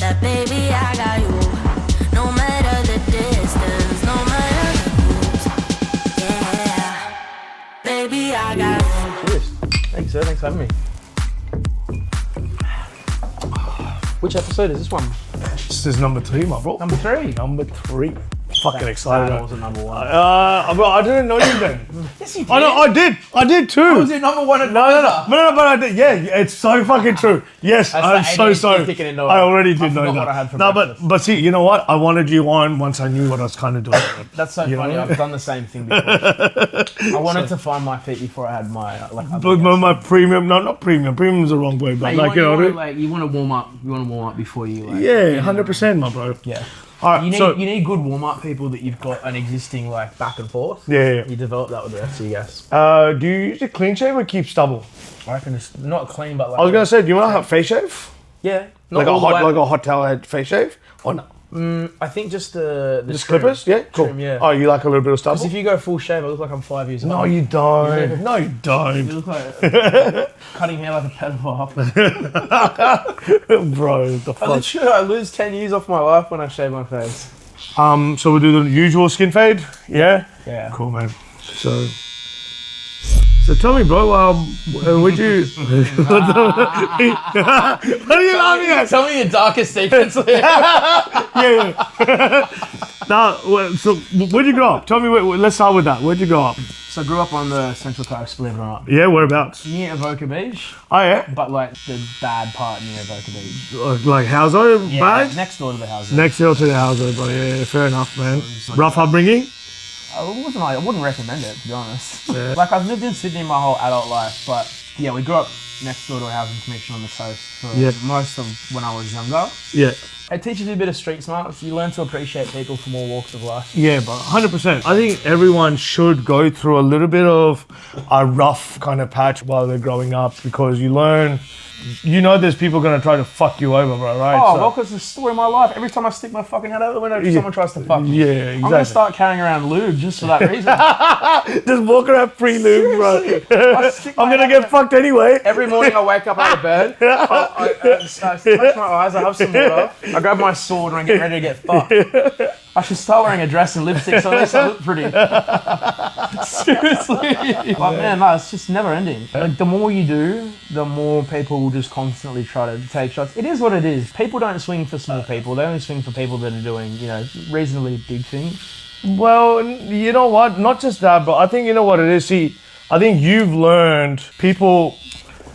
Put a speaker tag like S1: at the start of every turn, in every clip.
S1: Yeah, baby, I got you. No matter the distance, no matter the moves. Yeah, baby, I got you.
S2: Cheers. Thanks, sir. Thanks for having me. Which episode is this one?
S3: This is number 3, my bro.
S2: Number 3.
S3: Number 3. Fucking excited.
S2: That wasn't number 1.
S3: I didn't know you then.
S2: Yes, you did.
S3: I know, I did too.
S2: Was it number 1 at
S3: No, but I did. Yeah, it's so fucking true. Yes, I'm so sorry. I already did know
S2: what I had
S3: that.
S2: for
S3: No,
S2: breakfast.
S3: but see, you know what? I wanted you on once I knew what I was kind of doing.
S2: That's so funny. I've done the same thing before. I wanted to find my feet before I had my
S3: But my premium, no, not premium. Premium is the wrong word, but
S2: you want to warm up. You want to warm up before you.
S3: Yeah, 100%, my bro.
S2: Yeah.
S3: All right,
S2: You need good warm up people that you've got an existing back and forth.
S3: Yeah.
S2: You develop that with the rest of you guys.
S3: Do you use a clean shave or keep stubble?
S2: I reckon it's not clean, but
S3: I was gonna say, do you want to have face shave?
S2: Yeah.
S3: Like a hot towel head face shave? Or no?
S2: I think just the
S3: Just clippers? Yeah, cool.
S2: Trim, yeah.
S3: Oh, you like a little bit of stubble?
S2: Because if you go full shave, I look like I'm 5 years old.
S3: No, you don't.
S2: Yeah.
S3: No, you
S2: You
S3: don't.
S2: look like cutting hair like a pedophile.
S3: Bro, the fuck.
S2: I lose 10 years off my life when I shave my face.
S3: So we'll do the usual skin fade? Yeah?
S2: Yeah.
S3: Cool, man. So tell me, bro, would you... What are you laughing at?
S2: Tell me your darkest secrets.
S3: Yeah. Now, so where'd you grow up? Tell me, let's start with that. Where'd you grow up?
S2: So I grew up on the Central Coast, believe it or not.
S3: Yeah, whereabouts?
S2: Near Avoca Beach,
S3: Oh, yeah?
S2: but the bad part near Avoca Beach.
S3: Like Hauser,
S2: Yeah,
S3: bad?
S2: next door to the house.
S3: Next hill to the Hauser, bro. Yeah, fair enough, man. Rough upbringing?
S2: I wouldn't recommend it, to be honest.
S3: Yeah.
S2: I've lived in Sydney my whole adult life, but yeah, we grew up next door to a housing commission on the coast for most of when I was younger.
S3: Yeah.
S2: It teaches you a bit of street smarts. You learn to appreciate people from all walks of life.
S3: Yeah, but 100%. I think everyone should go through a little bit of a rough kind of patch while they're growing up because you learn, there's people going to try to fuck you over, bro, right?
S2: Oh, well, because the story of my life. Every time I stick my fucking head out the window, someone tries to fuck me.
S3: Yeah, exactly.
S2: I'm going to start carrying around lube just for that reason.
S3: Just walk around pre-lube, bro. I'm going to get fucked anyway.
S2: Every morning I wake up out of bed, I touch my eyes, I have some water, I grab my sword and I get ready to get fucked. I should start wearing a dress and lipstick so at least I look pretty. Seriously. But man, no, it's just never ending. The more you do, the more people will just constantly try to take shots. It is what it is. People don't swing for small people. They only swing for people that are doing, reasonably big things.
S3: Well, you know what? Not just that, but I think you know what it is. See, I think you've learned people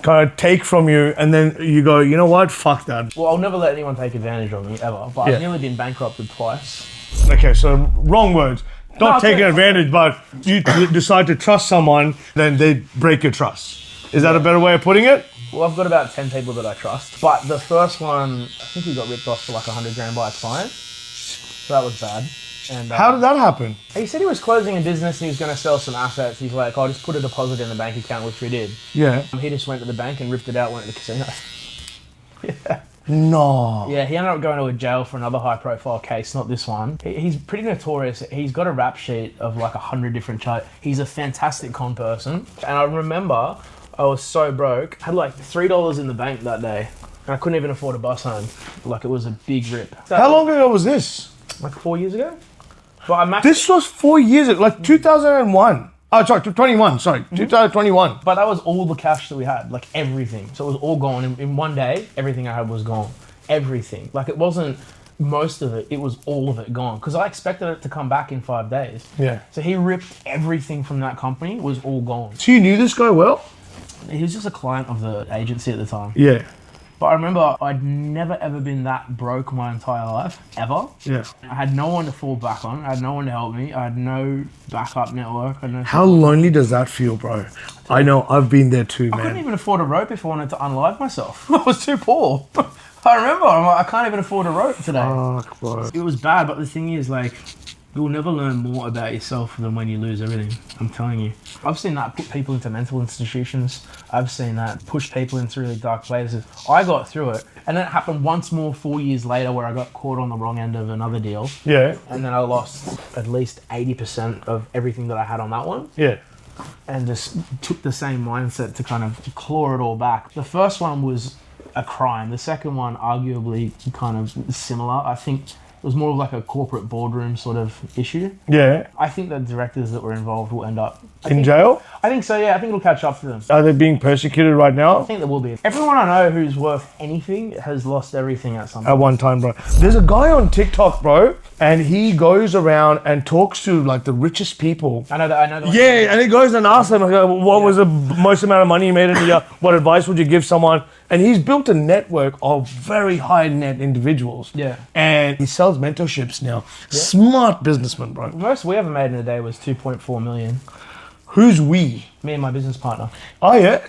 S3: kind of take from you and then you go, you know what? Fuck that.
S2: Well, I'll never let anyone take advantage of me, ever. But I've nearly been bankrupted twice.
S3: Okay, so wrong words. Not taking advantage, but you decide to trust someone, then they break your trust. Is that a better way of putting it?
S2: Well, I've got about 10 people that I trust. But the first one, I think he got ripped off for like 100 grand by a client. So that was bad. And
S3: How did that happen?
S2: He said he was closing a business, he was going to sell some assets. He's like, I'll just put a deposit in the bank account, which we did.
S3: Yeah.
S2: He just went to the bank and ripped it out, went to the casino. Yeah.
S3: No.
S2: Yeah, he ended up going to a jail for another high profile case, not this one. He's pretty notorious. He's got a rap sheet of like 100 different charges. He's a fantastic con person. And I remember I was so broke, I had like $3 in the bank that day. And I couldn't even afford a bus home. Like it was a big rip.
S3: How long ago was this?
S2: Like 4 years ago? But
S3: This was 4 years ago, like 2001. Oh, sorry, 21, sorry, 2021.
S2: But that was all the cash that we had, like everything. So it was all gone. In one day, everything I had was gone. Everything. Like it wasn't most of it, it was all of it gone. Because I expected it to come back in 5 days.
S3: Yeah.
S2: So he ripped everything from that company, was all gone.
S3: So you knew this guy well?
S2: He was just a client of the agency at the time.
S3: Yeah.
S2: But I remember I'd never ever been that broke my entire life, ever.
S3: Yeah.
S2: I had no one to fall back on. I had no one to help me. I had no backup network.
S3: How lonely does that feel, bro? I know, I've been there too, man.
S2: I couldn't even afford a rope if I wanted to unalive myself. I was too poor. I remember, I'm like, I can't even afford a rope today.
S3: Fuck, bro.
S2: It was bad, but the thing is, like, you'll never learn more about yourself than when you lose everything. I'm telling you. I've seen that put people into mental institutions. I've seen that push people into really dark places. I got through it. And then it happened once more 4 years later where I got caught on the wrong end of another deal.
S3: Yeah.
S2: And then I lost at least 80% of everything that I had on that one.
S3: Yeah.
S2: And just took the same mindset to kind of claw it all back. The first one was a crime. The second one, arguably, kind of similar. I think it was more of like a corporate boardroom sort of issue.
S3: Yeah.
S2: I think the directors that were involved will end up
S3: In jail?
S2: I think so, yeah. I think it'll catch up to them.
S3: Are they being persecuted right
S2: I
S3: now?
S2: think there will be. Everyone I know who's worth anything has lost everything at some
S3: At
S2: point.
S3: one time, bro. There's a guy on TikTok, bro, and he goes around and talks to like the richest people.
S2: I know that.
S3: Yeah, and he goes and asks them, what was the most amount of money you made in a year? What advice would you give someone? And he's built a network of very high net individuals.
S2: Yeah.
S3: And he sells mentorships now. Smart businessman, bro.
S2: The most we ever made in a day was 2.4 million.
S3: Who's we?
S2: Me and my business partner.
S3: Oh, yeah?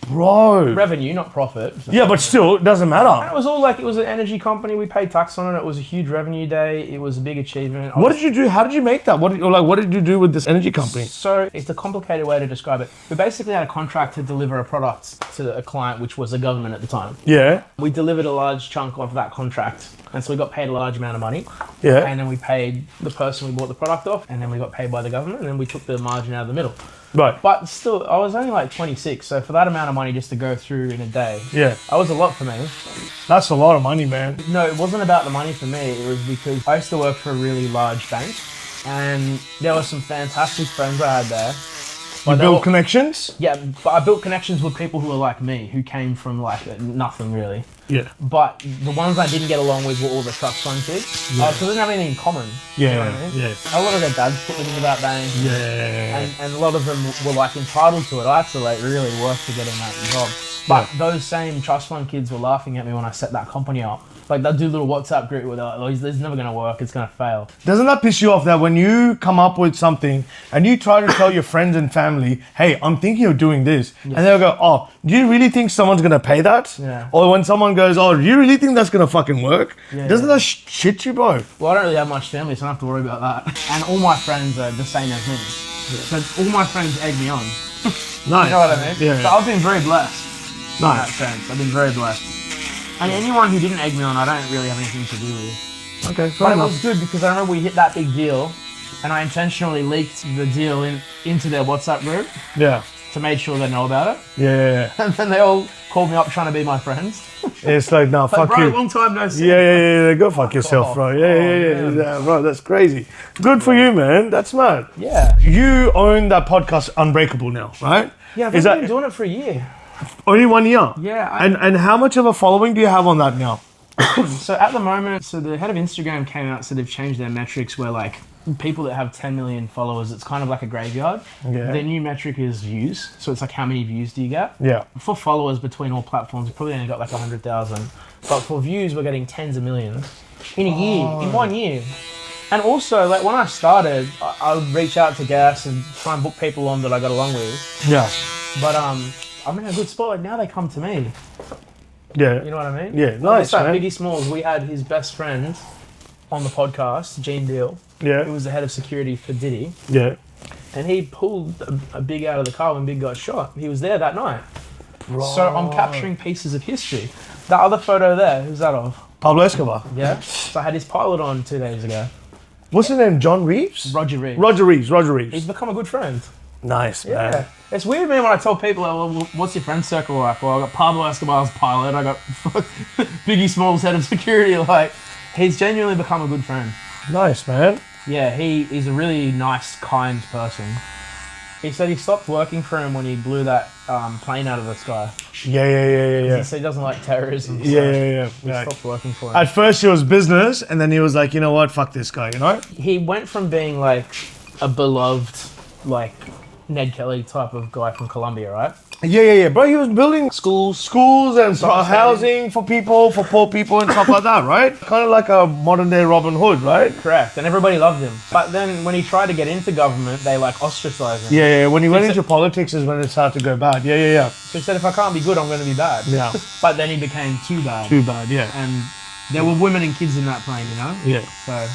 S3: Bro.
S2: Revenue, not profit.
S3: Yeah, but still, it doesn't matter.
S2: It was all like, it was an energy company. We paid tax on it. It was a huge revenue day. It was a big achievement.
S3: What did you do? How did you make that? What did you do with this energy company?
S2: So it's a complicated way to describe it. We basically had a contract to deliver a product to a client, which was the government at the time.
S3: Yeah.
S2: We delivered a large chunk of that contract. And so we got paid a large amount of money.
S3: Yeah.
S2: And then we paid the person we bought the product off. And then we got paid by the government. And then we took the margin out of the middle.
S3: Right.
S2: But still, I was only like 26. So for that amount of money just to go through in a day,
S3: Yeah.
S2: that was a lot for me.
S3: That's a lot of money, man.
S2: No, it wasn't about the money for me. It was because I used to work for a really large bank. And there were some fantastic friends I had there.
S3: You build connections?
S2: Yeah, but I built connections with people who were like me, who came from like nothing really.
S3: Yeah.
S2: But the ones I didn't get along with were all the trust fund kids.
S3: Yeah.
S2: So they didn't have anything in common.
S3: Yeah,
S2: You know what I mean?
S3: yeah.
S2: A lot of their dads put them into that bank.
S3: Yeah.
S2: And a lot of them were like entitled to it. I had to like really work to get in that job. But those same trust fund kids were laughing at me when I set that company up. Like they'll do a little WhatsApp group where they're like, oh, this is never going to work, it's going to fail.
S3: Doesn't that piss you off that when you come up with something and you try to tell your friends and family, hey, I'm thinking of doing this. And they'll go, oh, do you really think someone's going to pay that?
S2: Yeah.
S3: Or when someone goes, oh, do you really think that's going to fucking work?
S2: Yeah,
S3: Doesn't that shit you, bro?
S2: Well, I don't really have much family, so I don't have to worry about that. And all my friends are the same as me. So all my friends egg me on.
S3: Nice.
S2: You know what I mean?
S3: Yeah.
S2: So I've been very blessed.
S3: Nice.
S2: In that sense. I've been very blessed. And anyone who didn't egg me on, I don't really have anything to do with.
S3: Okay, fair
S2: But
S3: enough.
S2: it was good because I remember we hit that big deal and I intentionally leaked the deal into their WhatsApp group
S3: Yeah.
S2: to make sure they know about it.
S3: Yeah.
S2: And then they all called me up trying to be my friends.
S3: It's like, no,
S2: Like,
S3: fuck
S2: bro,
S3: you.
S2: long time no see.
S3: Yeah. Go fuck yourself,
S2: off.
S3: bro. Yeah, bro. That's crazy. Good for you, man. That's mad.
S2: Yeah.
S3: You own that podcast, Unbreakable, now, right?
S2: Yeah, I've
S3: Is
S2: been
S3: that
S2: doing it for a year.
S3: only 1 year?
S2: Yeah.
S3: And how much of a following do you have on that now?
S2: So at the moment, the head of Instagram came out, so they've changed their metrics where like people that have 10 million followers, it's kind of like a graveyard.
S3: Yeah.
S2: Their new metric is views. So it's like how many views do you get?
S3: Yeah.
S2: For followers between all platforms, we probably only got like 100,000. But for views, we're getting tens of millions in a year, in 1 year. And also, like when I started, I would reach out to guests and try and book people on that I got along with.
S3: Yeah.
S2: But I'm in a good spot. Like now they come to me.
S3: Yeah.
S2: You know what I mean?
S3: Yeah, nice,
S2: It's like
S3: man.
S2: Biggie Smalls, we had his best friend on the podcast, Gene Deal, who
S3: Yeah.
S2: was the head of security for Diddy.
S3: Yeah.
S2: And he pulled a Big out of the car when Big got shot. He was there that night. So I'm capturing pieces of history. That other photo there, who's that of?
S3: Pablo Escobar.
S2: Yeah? So I had his pilot on 2 days ago.
S3: What's his name? John Reaves?
S2: Roger Reaves.
S3: Roger Reaves.
S2: He's become a good friend.
S3: Nice,
S2: Yeah.
S3: man.
S2: It's weird, man, when I tell people, well, what's your friend circle like? Well, I got Pablo Escobar's pilot, I got Biggie Smalls head of security. Like, he's genuinely become a good friend.
S3: Nice, man.
S2: Yeah, he's a really nice, kind person. He said he stopped working for him when he blew that plane out of the sky.
S3: Yeah.
S2: He said he doesn't like terrorism. So
S3: Yeah.
S2: He stopped working for him.
S3: At first it was business, and then he was like, you know what, fuck this guy, you know?
S2: He went from being like a beloved, like Ned Kelly type of guy from Colombia, right?
S3: Yeah. Bro, he was building schools and housing for people, for poor people and stuff like that, right? Kind of like a modern day Robin Hood, right?
S2: Correct, and everybody loved him. But then when he tried to get into government, they like ostracized him.
S3: Yeah. When he went into politics is when it started to go bad. Yeah.
S2: So he said, if I can't be good, I'm going to be bad.
S3: Yeah.
S2: But then he became too bad.
S3: Too bad, yeah.
S2: And there were women and kids in that plane, you know?
S3: Yeah.
S2: So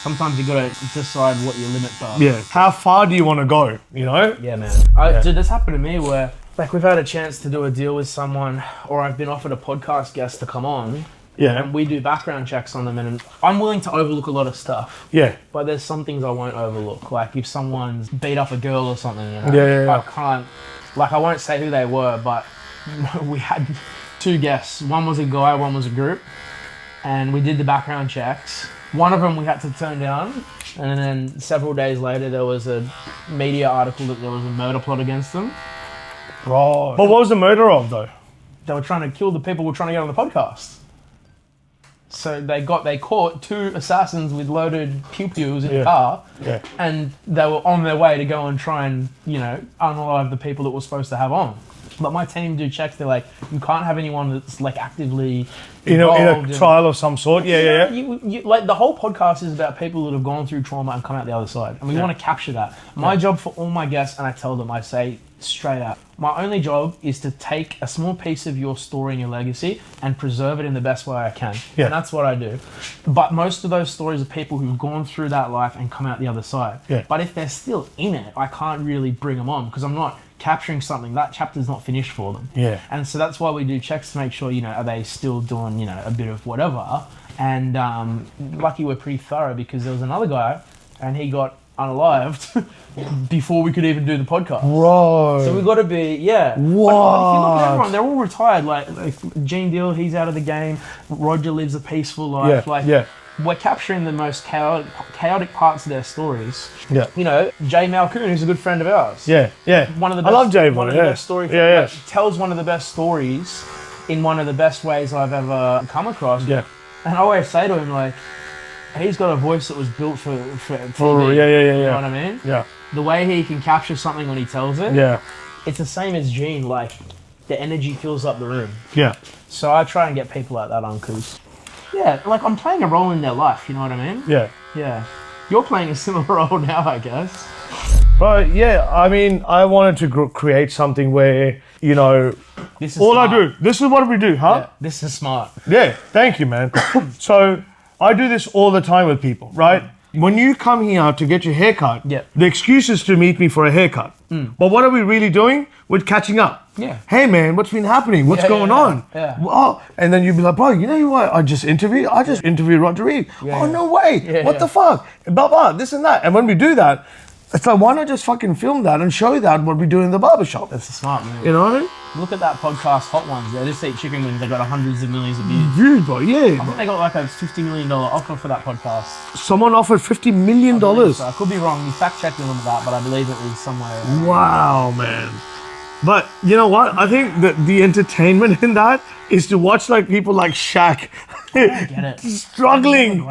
S2: sometimes you got to decide what your limits are.
S3: Yeah. How far do you want to go, you know?
S2: Yeah, man. Dude, this happened to me where, like, we've had a chance to do a deal with someone, or I've been offered a podcast guest to come on,
S3: Yeah.
S2: and we do background checks on them, and I'm willing to overlook a lot of stuff.
S3: Yeah.
S2: But there's some things I won't overlook, like if someone's beat up a girl or something, you know?
S3: Yeah.
S2: I can't, like, I won't say who they were, but we had 2 guests. One was a guy, one was a group. And we did the background checks. One of them we had to turn down. And then several days later, there was a media article that there was a murder plot against them.
S3: Right. But what was the murder of, though?
S2: They were trying to kill the people who were trying to get on the podcast. So they caught 2 assassins with loaded pew-pews in a car.
S3: Yeah.
S2: And they were on their way to go and try and, unalive the people that were supposed to have on. But my team do checks. They're like, you can't have anyone that's like actively
S3: in a trial of some sort. Yeah.
S2: You, like the whole podcast is about people that have gone through trauma and come out the other side, and we want to capture that. My job for all my guests, and I tell them, I say straight out, my only job is to take a small piece of your story and your legacy and preserve it in the best way I can.
S3: Yeah.
S2: And that's what I do. But most of those stories are people who've gone through that life and come out the other side.
S3: Yeah.
S2: But if they're still in it, I can't really bring them on because I'm not capturing something. That chapter's not finished for them.
S3: Yeah.
S2: And so that's why we do checks to make sure, are they still doing, a bit of whatever. And lucky we're pretty thorough because there was another guy and he got unalived before we could even do the podcast.
S3: Right.
S2: So we got to be,
S3: What?
S2: But if you look at everyone, they're all retired. Like Gene Deal, he's out of the game. Roger lives a peaceful life. We're capturing the most chaotic parts of their stories.
S3: Yeah.
S2: Jay Malcoon, who's a good friend of ours.
S3: Yeah.
S2: One of the best,
S3: I love Jay.
S2: One of the best stories.
S3: Yeah.
S2: Tells one of the best stories in one of the best ways I've ever come across.
S3: Yeah.
S2: And I always say to him, like, he's got a voice that was built for TV.
S3: Yeah.
S2: You know what I mean?
S3: Yeah.
S2: The way he can capture something when he tells it.
S3: Yeah.
S2: It's the same as Gene. Like, the energy fills up the room.
S3: Yeah.
S2: So I try and get people like that on because, like I'm playing a role in their life. You know what I mean?
S3: Yeah.
S2: Yeah. You're playing a similar role now, I guess.
S3: But yeah, I mean, I wanted to create something where,
S2: This is
S3: all
S2: smart.
S3: I do, this is what we do, huh?
S2: Yeah, this is smart.
S3: Yeah, thank you, man. So I do this all the time with people, right? When you come here to get your haircut, the excuse is to meet me for a haircut. But what are we really doing? We're catching up.
S2: Yeah.
S3: Hey, man, what's been happening? What's going on?
S2: Yeah.
S3: Oh, and then you'd be like, bro, you know what? I just interviewed Roger Reaves. No way. What the fuck? Blah, blah, this and that. And when we do that, it's like, why not just fucking film that and show that what we do in the barbershop?
S2: That's a smart move.
S3: You know what I mean?
S2: Look at that podcast, Hot Ones. They just eat chicken wings. They got hundreds of millions of views.
S3: Dude, bro, yeah.
S2: I think they got like a $50 million offer for that podcast.
S3: Someone offered $50 million.
S2: So I could be wrong. You fact checked them on that, but I believe it was somewhere.
S3: Wow, man. But you know what? I think that the entertainment in that is to watch like people like Shaq
S2: I get it.
S3: struggling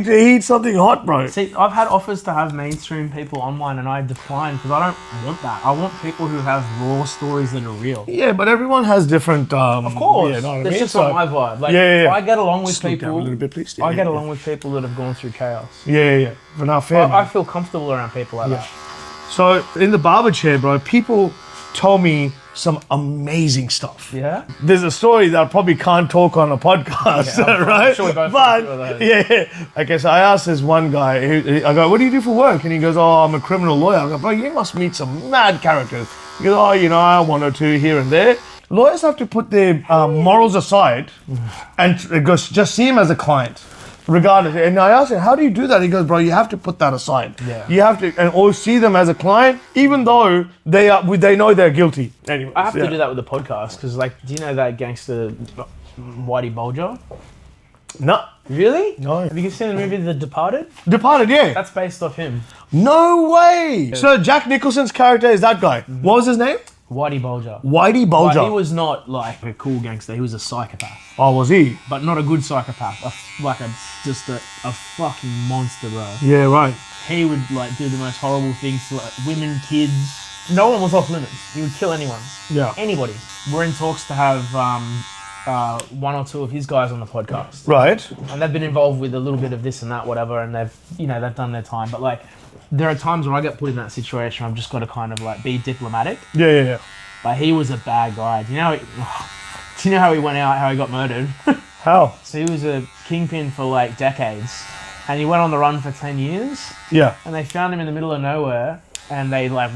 S3: to eat something hot, bro.
S2: See, I've had offers to have mainstream people on mine and I decline because I don't want that. I want people who have raw stories that are real.
S3: Yeah, but everyone has different.
S2: Of course,
S3: yeah, know what I
S2: that's
S3: mean?
S2: just not my vibe. Like, I get along with
S3: Slow down
S2: people.
S3: a little bit, please.
S2: I get along with people that have gone through chaos.
S3: Yeah. But now, fair.
S2: I feel comfortable around people like that.
S3: So in the barber chair, bro, people told me some amazing stuff.
S2: Yeah.
S3: There's a story that I probably can't talk on a podcast, right?
S2: I'm sure we both
S3: but
S2: know those.
S3: yeah. Okay, so I asked this one guy. I go, "What do you do for work?" And he goes, "Oh, I'm a criminal lawyer." I go, "Bro, you must meet some mad characters." He goes, "Oh, I one or two here and there." Lawyers have to put their morals aside and just see him as a client. Regardless, and I asked him, how do you do that? He goes, bro, you have to put that aside.
S2: Yeah.
S3: You have to, and always see them as a client, even though they know they're guilty. Anyway,
S2: I have to do that with the podcast because, like, do you know that gangster Whitey Bulger?
S3: No.
S2: Really?
S3: No.
S2: Have you seen the movie The Departed?
S3: Departed, yeah.
S2: That's based off him.
S3: No way. So Jack Nicholson's character is that guy. What was his name?
S2: Whitey Bulger.
S3: Whitey Bulger.
S2: But he was not like a cool gangster. He was a psychopath.
S3: Oh, was he?
S2: But not a good psychopath. Just a fucking monster, bro.
S3: Yeah, right.
S2: He would like do the most horrible things to like women, kids. No one was off limits. He would kill anyone.
S3: Yeah.
S2: Anybody. We're in talks to have one or two of his guys on the podcast.
S3: Right.
S2: And they've been involved with a little bit of this and that, whatever, and they've done their time. But like, there are times where I get put in that situation. I've just got to kind of like be diplomatic.
S3: Yeah.
S2: But he was a bad guy. Do you know how he went out? How he got murdered?
S3: How?
S2: So he was a kingpin for like decades, and he went on the run for 10 years.
S3: Yeah.
S2: And they found him in the middle of nowhere, and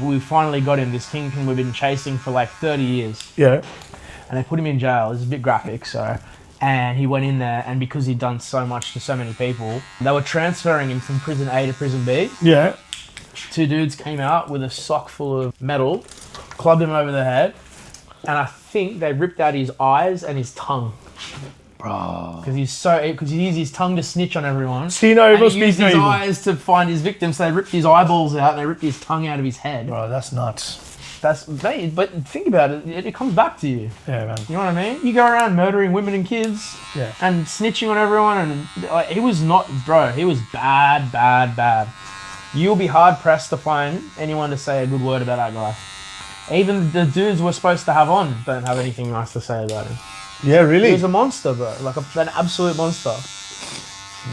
S2: we finally got him. This kingpin we've been chasing for like 30 years.
S3: Yeah.
S2: And they put him in jail. It's a bit graphic, so. And he went in there, and because he'd done so much to so many people, they were transferring him from prison A to prison B.
S3: Yeah. Two
S2: dudes came out with a sock full of metal, clubbed him over the head, and I think they ripped out his eyes and his tongue.
S3: Bro.
S2: Because he used his tongue to snitch on everyone.
S3: See, no,
S2: and
S3: evil
S2: he used
S3: speaks no
S2: his
S3: evil.
S2: eyes to find his victims. So they ripped his eyeballs out and they ripped his tongue out of his head.
S3: Bro, that's nuts.
S2: But think about it. It comes back to you.
S3: Yeah, man.
S2: You know what I mean? You go around murdering women and kids.
S3: Yeah.
S2: And snitching on everyone. And like, he was not, bro. He was bad, bad, bad. You'll be hard pressed to find anyone to say a good word about that guy. Even the dudes we're supposed to have on don't have anything nice to say about him.
S3: Yeah, really?
S2: He was a monster, bro. Like an absolute monster.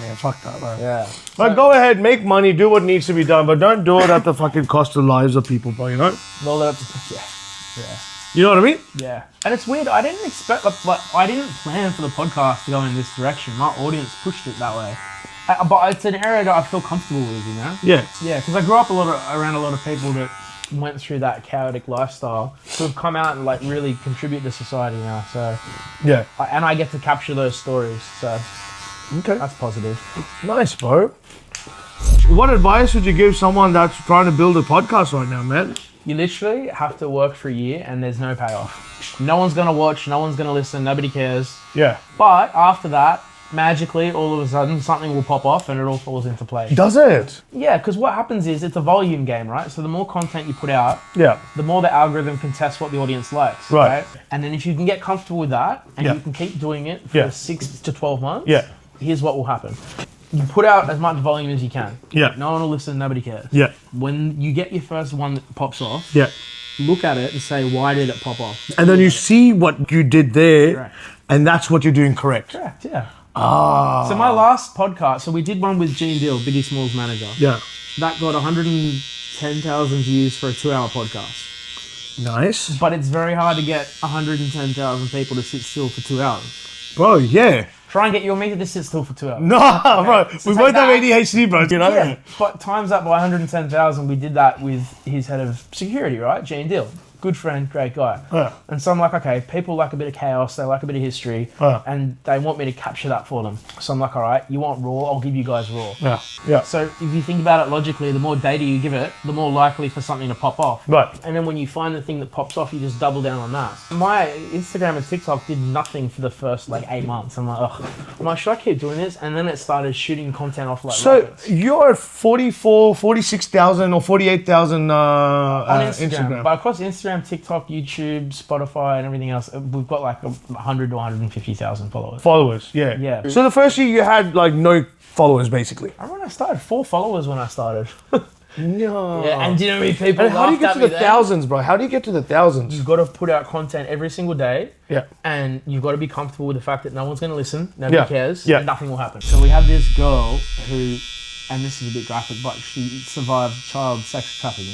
S3: Yeah, fuck that, man.
S2: Yeah.
S3: But go ahead, make money, do what needs to be done, but don't do it at the fucking cost of lives of people, bro, you know?
S2: All that, yeah.
S3: You know what I mean?
S2: Yeah. And it's weird. I didn't expect, like I didn't plan for the podcast to go in this direction. My audience pushed it that way. But it's an area that I feel comfortable with, you know?
S3: Yeah.
S2: Yeah, because I grew up around a lot of people that went through that chaotic lifestyle who have come out and like really contribute to society now. So
S3: Yeah.
S2: and I get to capture those stories. So
S3: Okay.
S2: that's positive.
S3: Nice, bro. What advice would you give someone that's trying to build a podcast right now, man?
S2: You literally have to work for a year and there's no payoff. No one's going to watch, no one's going to listen, nobody cares.
S3: Yeah.
S2: But after that, magically, all of a sudden, something will pop off and it all falls into place.
S3: Does it?
S2: Yeah, because what happens is it's a volume game, right? So the more content you put out,
S3: Yeah.
S2: the more the algorithm can test what the audience likes,
S3: Right.
S2: And then if you can get comfortable with that and
S3: Yeah.
S2: you can keep doing it for
S3: Yeah.
S2: 6 to 12 months,
S3: Yeah.
S2: here's what will happen. You put out as much volume as you can.
S3: Yeah.
S2: No one will listen, nobody cares.
S3: Yeah.
S2: When you get your first one that pops off,
S3: Yeah.
S2: look at it and say, why did it pop off?
S3: And then you see what you did there,
S2: Correct.
S3: and that's what you're doing correct.
S2: Correct, yeah.
S3: Ah.
S2: So my last podcast, so we did one with Gene Deal, Biggie Smalls' manager.
S3: Yeah.
S2: That got 110,000 views for a 2-hour podcast.
S3: Nice.
S2: But it's very hard to get 110,000 people to sit still for 2 hours.
S3: Bro, yeah.
S2: Try and get you and me to sit still for 2 hours.
S3: Nah, bro.
S2: So
S3: We
S2: take
S3: both have
S2: that.
S3: ADHD, bro. You know?
S2: Yeah, but times that by 110,000, we did that with his head of security, right? Gene Deal. Good friend, great guy.
S3: Yeah.
S2: And so I'm like, okay, people like a bit of chaos, they like a bit of history,
S3: Yeah.
S2: and they want me to capture that for them. So I'm like, all right, you want raw, I'll give you guys raw.
S3: Yeah. Yeah.
S2: So if you think about it logically, the more data you give it, the more likely for something to pop off.
S3: Right.
S2: And then when you find the thing that pops off, you just double down on that. My Instagram and TikTok did nothing for the first like 8 months. I'm like, ugh. I'm like, should I keep doing this? And then it started shooting content off like
S3: So
S2: rockets.
S3: you're at 44, 46,000 or 48,000
S2: On Instagram.
S3: Instagram.
S2: But across Instagram, TikTok, YouTube, Spotify, and everything else, we've got like 100 to 150,000 followers.
S3: Followers, yeah.
S2: Yeah.
S3: So the first year you had like no followers, basically.
S2: I remember I started 4 followers when I started.
S3: No.
S2: Yeah, and do you know how many people
S3: And how do you
S2: laughed
S3: get
S2: at
S3: to
S2: me
S3: the
S2: then?
S3: thousands, bro? How do you get to the thousands?
S2: You've got to put out content every single day.
S3: Yeah.
S2: And you've got to be comfortable with the fact that no one's going to listen, nobody
S3: Yeah.
S2: cares,
S3: Yeah.
S2: and nothing will happen. So we have this girl who, and this is a bit graphic, but she survived child sex trafficking.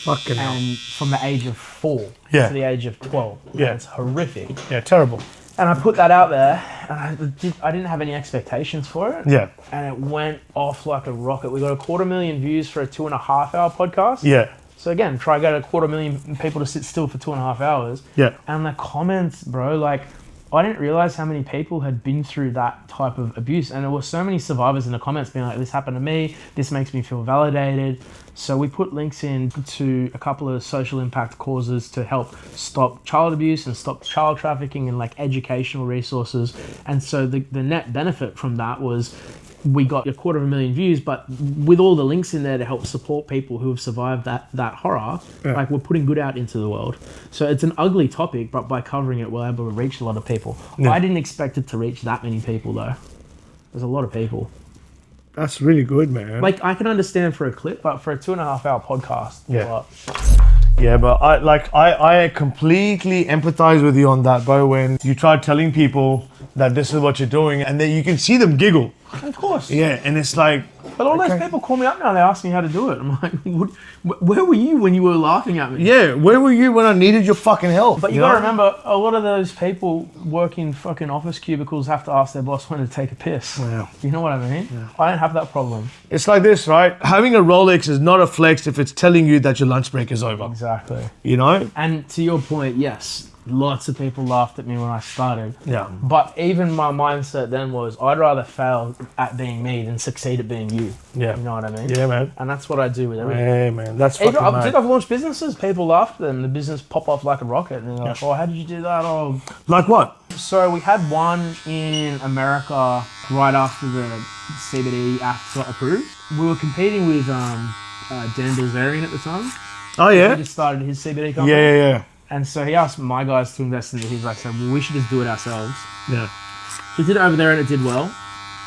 S3: Fucking hell.
S2: And from the age of 4
S3: Yeah.
S2: to the age of 12.
S3: Yeah.
S2: And it's horrific.
S3: Yeah, terrible.
S2: And I put that out there, and I didn't have any expectations for it.
S3: Yeah.
S2: And it went off like a rocket. We got 250,000 views for a 2.5-hour podcast.
S3: Yeah.
S2: So again, try to get 250,000 people to sit still for 2.5 hours.
S3: Yeah.
S2: And the comments, bro, like, I didn't realize how many people had been through that type of abuse. And there were so many survivors in the comments being like, this happened to me, this makes me feel validated. So we put links in to a couple of social impact causes to help stop child abuse and stop child trafficking and like educational resources. And so the net benefit from that was we got 250,000 views, but with all the links in there to help support people who have survived that horror, like we're putting good out into the world. So it's an ugly topic, but by covering it, we're able to reach a lot of people.
S3: Yeah.
S2: I didn't expect it to reach that many people though. There's a lot of people.
S3: That's really good, man.
S2: Like I can understand for a clip, but for a 2.5-hour podcast,
S3: Yeah.
S2: what?
S3: Yeah, but I completely empathize with you on that, bro. When you try telling people that this is what you're doing, and then you can see them giggle.
S2: Of course.
S3: Yeah, and it's like,
S2: But all those
S3: Okay.
S2: people call me up now. They ask me how to do it. I'm like, where were you when you were laughing at me?
S3: yeah, where were you when I needed your fucking help?
S2: But you
S3: know?
S2: gotta remember, a lot of those people work in fucking office cubicles have to ask their boss when to take a piss.
S3: Yeah.
S2: You know what I mean? I don't have that problem.
S3: It's like this, right? Having a Rolex is not a flex if it's telling you that your lunch break is over.
S2: Exactly.
S3: You know?
S2: And to your point, yes, Lots of people laughed at me when I started.
S3: Yeah.
S2: But even my mindset then was, I'd rather fail at being me than succeed at being you.
S3: Yeah.
S2: You know what I mean?
S3: Yeah, man.
S2: And that's what I do with everything.
S3: Yeah, man. That's fucking mad.
S2: I've launched businesses. People laugh at them. The business pop off like a rocket. And they're like, oh, how did you do that? Oh.
S3: Like what?
S2: So we had one in America right after the CBD Act got approved. We were competing with Dan Bilzerian at the time.
S3: Oh, yeah?
S2: He just started his CBD company.
S3: Yeah.
S2: And so he asked my guys to invest in it. He's like, so we should just do it ourselves.
S3: Yeah.
S2: We did it over there and it did well.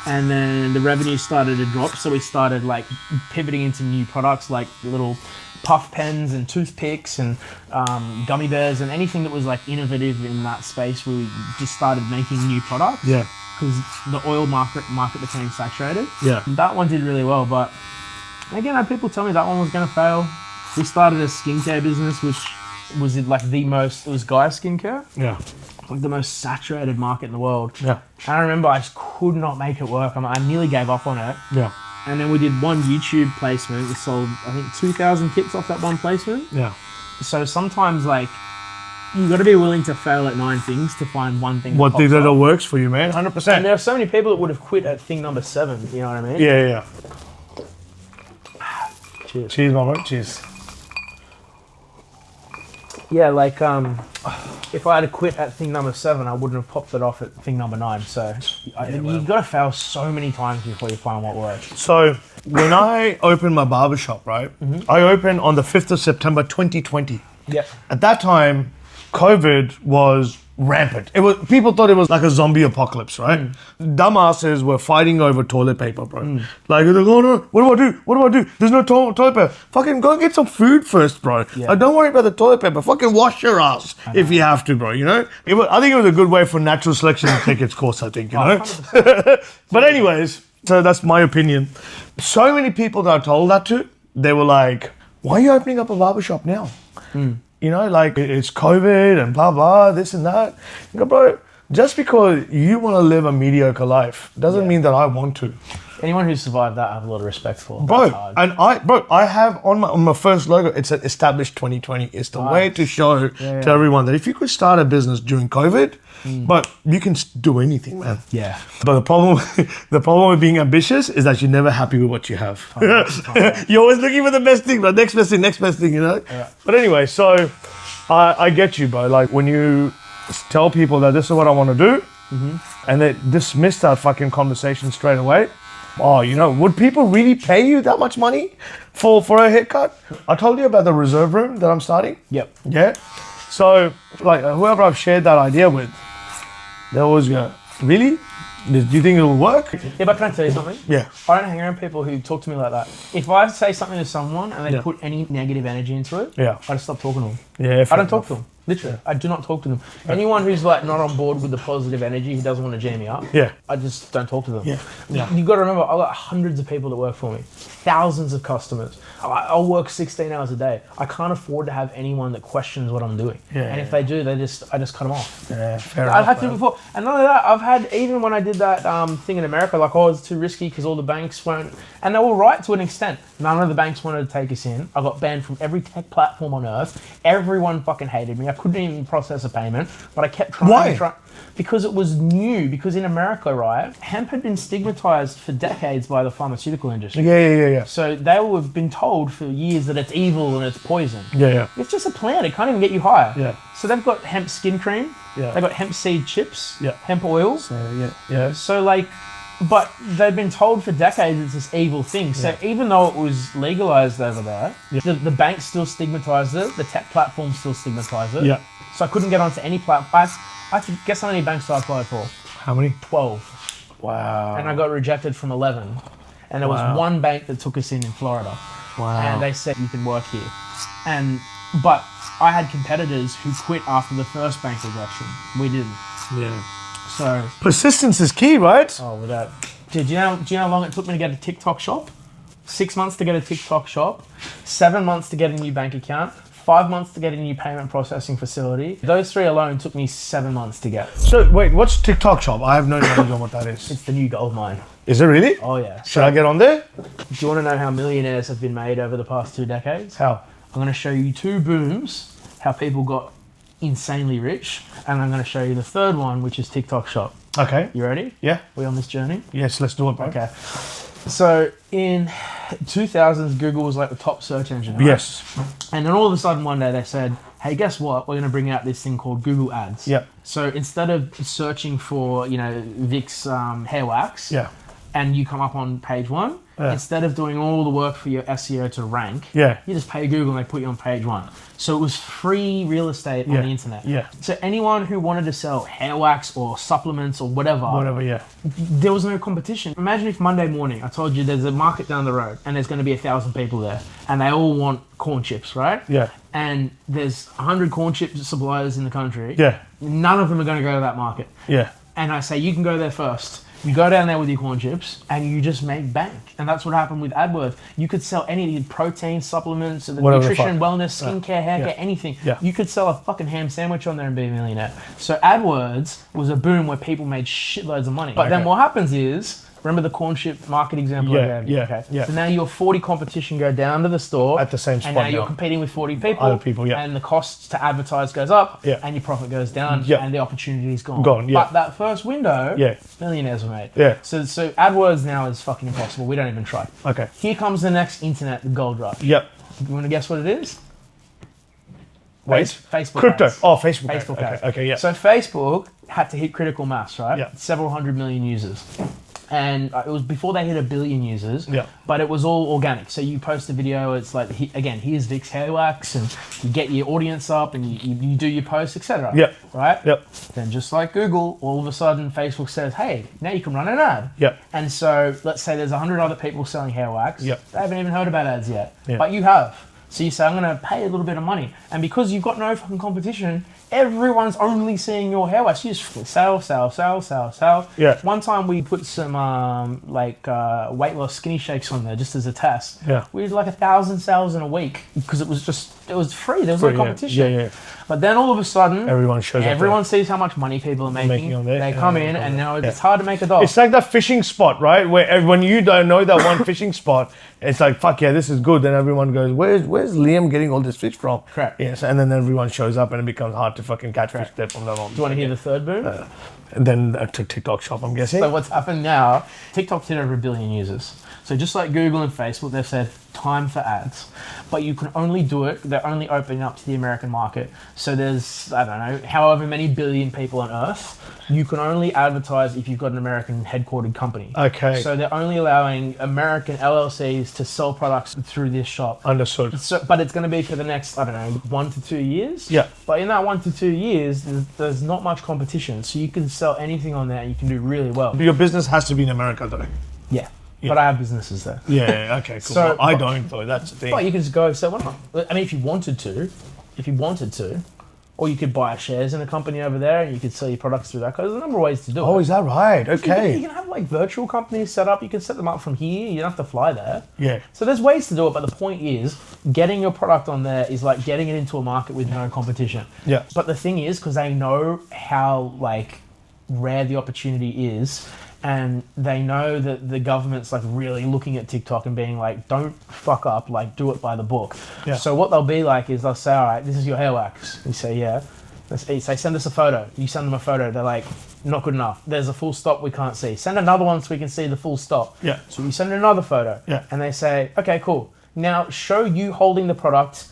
S2: And then the revenue started to drop. So we started like pivoting into new products like little puff pens and toothpicks and gummy bears and anything that was like innovative in that space. We just started making new products.
S3: Yeah.
S2: Because the oil market became saturated.
S3: Yeah.
S2: And that one did really well. But again, I had people tell me that one was going to fail. We started a skincare business, which was like it was guys skincare.
S3: Yeah.
S2: Like the most saturated market in the world.
S3: Yeah.
S2: And I remember I just could not make it work. I nearly gave up on it.
S3: Yeah.
S2: And then we did one YouTube placement. We sold, I think, 2,000 kits off that one placement.
S3: Yeah.
S2: So sometimes, like, you got to be willing to fail at 9 things to find one thing.
S3: What thing
S2: pops
S3: that
S2: up.
S3: works for you, man? 100%.
S2: And there are so many people that would have quit at thing number 7. You know what I mean?
S3: Yeah.
S2: Cheers.
S3: Cheers, my bro. Cheers.
S2: Yeah, like, if I had quit at thing number 7, I wouldn't have popped it off at thing number 9. So you've got to fail so many times before you find what works.
S3: So when I opened my barbershop, right, I opened on the 5th of September 2020.
S2: Yep.
S3: At that time, COVID was rampant. People thought it was like a zombie apocalypse, right? Dumbasses were fighting over toilet paper, bro. Like, oh no, what do I do? There's no toilet paper. Fucking go get some food first, bro.
S2: Yeah.
S3: Like, don't worry about the toilet paper. Fucking wash your ass if you have to, bro. You know? I think it was a good way for natural selection to take its course, I think, you know?
S2: 100%.
S3: But anyways, so that's my opinion. So many people that I told that to, they were like, why are you opening up a barbershop now? You know, like, it's COVID and blah, blah, this and that. You go, bro, just because you want to live a mediocre life doesn't mean that I want to.
S2: Anyone who survived that, I have a lot of respect for.
S3: Bro,
S2: That's hard.
S3: and I have on my first logo, it's an established 2020. It's the way to show to everyone that if you could start a business during COVID, but you can do anything, man.
S2: Yeah.
S3: But the problem with being ambitious is that you're never happy with what you have. You're always looking for the best thing, the next best thing, you know?
S2: Yeah.
S3: But anyway, so I get you, bro. Like, when you tell people that this is what I want to do, and they dismiss that fucking conversation straight away, oh, you know, would people really pay you that much money for a haircut? I told you about the reserve room that I'm starting.
S2: Yep.
S3: Yeah. So, like, whoever I've shared that idea with, they always go, really? Do you think it'll work?
S2: Yeah, but can I tell you something?
S3: Yeah.
S2: I don't hang around people who talk to me like that. If I say something to someone and they put any negative energy into it, I just stop talking to them.
S3: Yeah.
S2: I don't talk to them. Literally, I do not talk to them. Anyone who's like not on board with the positive energy, who doesn't want to jam me up, I just don't talk to them.
S3: Yeah.
S2: You got to remember, I've got hundreds of people that work for me, thousands of customers. I'll work 16 hours a day. I can't afford to have anyone that questions what I'm doing. And if they do, I just cut them off.
S3: Yeah, fair
S2: I've
S3: enough.
S2: had to before, and none of that. I've had, even when I did that thing in America, like, oh, it's too risky because all the banks won't, and they were right to an extent. None of the banks wanted to take us in. I got banned from every tech platform on earth. Everyone fucking hated me. I couldn't even process a payment, but I kept trying.
S3: Why?
S2: Because it was new. Because in America, right, hemp had been stigmatized for decades by the pharmaceutical industry.
S3: Yeah.
S2: So they have been told for years that it's evil and it's poison.
S3: Yeah.
S2: It's just a plant. It can't even get you higher.
S3: Yeah.
S2: So they've got hemp skin cream.
S3: Yeah.
S2: They've got hemp seed chips.
S3: Yeah.
S2: Hemp oil.
S3: Yeah.
S2: So, like, but they've been told for decades it's this evil thing. So even though it was legalized over there, the banks still stigmatized it. The tech platforms still stigmatized it.
S3: Yeah.
S2: So I couldn't get onto any platform. I guess how many banks I applied for?
S3: How many?
S2: 12.
S3: Wow.
S2: And I got rejected from 11. And there was one bank that took us in Florida.
S3: Wow.
S2: And they said, you can work here. But I had competitors who quit after the first bank rejection. We didn't.
S3: Yeah.
S2: So,
S3: Persistence is key, right?
S2: oh, with that. Do you know how long it took me to get a TikTok shop? 6 months to get a TikTok shop. 7 months to get a new bank account. 5 months to get a new payment processing facility. Those 3 alone took me 7 months to get.
S3: So, wait, what's TikTok shop? I have no knowledge on what that is.
S2: It's the new gold mine.
S3: Is it really?
S2: Oh, yeah.
S3: Should I get on there?
S2: Do you want to know how millionaires have been made over the past 2 decades?
S3: How?
S2: I'm going to show you 2 booms, how people got insanely rich. And I'm going to show you the third one, which is TikTok Shop.
S3: Okay.
S2: You ready?
S3: Yeah.
S2: We on this journey?
S3: Yes, let's do it, bro.
S2: Okay. So in 2000s, Google was like the top search engine, right?
S3: Yes.
S2: And then all of a sudden one day they said, hey, guess what? We're going to bring out this thing called Google Ads.
S3: Yeah.
S2: So instead of searching for, Vic's hair wax,
S3: Yeah.
S2: and you come up on page 1, instead of doing all the work for your SEO to rank,
S3: Yeah.
S2: you just pay Google and they put you on page 1. So it was free real estate on the internet.
S3: Yeah.
S2: So anyone who wanted to sell hair wax or supplements or whatever,
S3: Yeah.
S2: there was no competition. Imagine if Monday morning I told you there's a market down the road and there's going to be 1,000 people there and they all want corn chips, right?
S3: Yeah.
S2: And there's 100 corn chip suppliers in the country.
S3: Yeah.
S2: None of them are going to go to that market.
S3: Yeah.
S2: And I say, you can go there first. You go down there with your corn chips and you just make bank. And that's what happened with AdWords. You could sell any protein supplements,
S3: Whatever
S2: nutrition, wellness, skincare, hair care, anything.
S3: Yeah.
S2: You could sell a fucking ham sandwich on there and be a millionaire. So AdWords was a boom where people made shitloads of money. But then what happens is, remember the corn chip market example I gave you?
S3: Yeah.
S2: So now your 40 competition go down to the store.
S3: At the same spot
S2: And now you're
S3: now.
S2: competing with 40 people.
S3: Other people, yeah.
S2: And the cost to advertise goes up.
S3: Yeah.
S2: And your profit goes down.
S3: Yeah.
S2: And the opportunity is gone.
S3: Gone, yeah.
S2: But that first window,
S3: Yeah.
S2: millionaires were made.
S3: Yeah.
S2: So AdWords now is fucking impossible. We don't even try.
S3: Okay.
S2: Here comes the next internet, the gold rush.
S3: Yep.
S2: You want to guess what it is?
S3: Wait.
S2: Facebook
S3: Crypto.
S2: ads.
S3: Oh, Facebook.
S2: Facebook
S3: ads.
S2: ads.
S3: Okay. Yeah.
S2: So Facebook had to hit critical mass, right?
S3: Yeah.
S2: Several 100 million users. And it was before they hit 1 billion users,
S3: Yeah.
S2: but it was all organic. So you post a video, it's like, here's Vic's hair wax, and you get your audience up, and you do your posts, etc.
S3: Yep.
S2: Right?
S3: Yep.
S2: Then just like Google, all of a sudden Facebook says, hey, now you can run an ad.
S3: Yep.
S2: And so let's say there's 100 other people selling hair wax.
S3: Yep.
S2: They haven't even heard about ads yet,
S3: Yeah.
S2: but you have. So you say, I'm going to pay a little bit of money. And because you've got no fucking competition, everyone's only seeing your hair wax. You just sell.
S3: Yeah.
S2: One time we put some weight loss skinny shakes on there just as a test.
S3: Yeah.
S2: We did like 1,000 sales in a week because it was free. There was no competition.
S3: Yeah.
S2: But then all of a sudden,
S3: Everyone shows up.
S2: everyone sees how much money people are making.
S3: on there.
S2: They come in and now it's hard to make a dollar.
S3: It's like that fishing spot, right? Where when you don't know that one fishing spot, it's like, fuck yeah, this is good. Then everyone goes, where's Liam getting all this fish from?
S2: Correct.
S3: Yes, and then everyone shows up and it becomes hard to fucking catch fish there from that on.
S2: Do you want to hear the third boom?
S3: And then to TikTok Shop, I'm guessing.
S2: So what's happened now, TikTok's hit over 1 billion users. So just like Google and Facebook, they've said time for ads. But you can only do it, they're only opening up to the American market. So there's, I don't know, however many billion people on Earth, you can only advertise if you've got an American headquartered company.
S3: Okay.
S2: So they're only allowing American LLCs to sell products through this shop.
S3: Understood.
S2: So, but it's going to be for the next, 1 to 2 years.
S3: Yeah.
S2: But in that 1 to 2 years, there's not much competition. So you can sell anything on there and you can do really well.
S3: Your business has to be in America, though.
S2: Yeah. But I have businesses there.
S3: Yeah, okay, cool.
S2: So-
S3: I don't, though. That's the thing.
S2: But you can just go sell one. I mean, if you wanted to, or you could buy shares in a company over there and you could sell your products through that. Because there's a number of ways to do it.
S3: Oh, is that right? Okay.
S2: You can have like virtual companies set up. You can set them up from here. You don't have to fly there.
S3: Yeah.
S2: So there's ways to do it, but the point is, getting your product on there is like getting it into a market with no competition.
S3: Yeah.
S2: But the thing is, because they know how rare the opportunity is, and they know that the government's really looking at TikTok and being like, don't fuck up, do it by the book.
S3: Yeah.
S2: So what they'll be like is they'll say, all right, this is your hair wax. You say, yeah. They say, send us a photo. You send them a photo. They're like, not good enough. There's a full stop we can't see. Send another one so we can see the full stop.
S3: Yeah.
S2: So you send another photo.
S3: Yeah.
S2: And they say, okay, cool. Now show you holding the product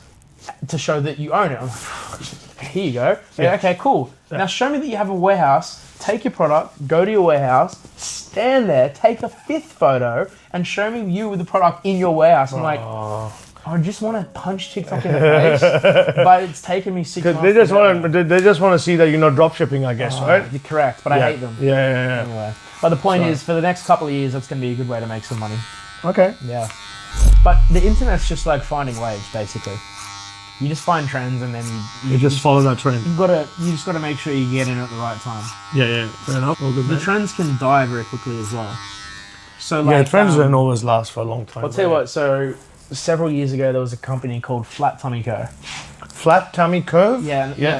S2: to show that you own it. I'm like, here you go.
S3: Yeah.
S2: Okay, cool. Now show me that you have a warehouse. Take your product, go to your warehouse, stand there, take a 5th photo, and show me you with the product in your warehouse. I'm like, I just want to punch TikTok in the face, but it's taken me 6 months.
S3: They just want to see that you're not drop shipping, I guess, right?
S2: You're correct, but I hate them.
S3: Yeah.
S2: Anyway, but the point is, for the next couple of years, that's going to be a good way to make some money.
S3: Okay.
S2: Yeah. But the internet's just like finding waves, basically. You just find trends and then
S3: You just follow that trend.
S2: you just gotta make sure you get in at the right time.
S3: Yeah. Fair enough. All good,
S2: The
S3: man.
S2: trends can die very quickly as well. So
S3: Trends don't always last for a long time.
S2: I'll tell you what, so several years ago there was a company called Flat Tummy Co.
S3: Flat tummy curve?
S2: Yeah.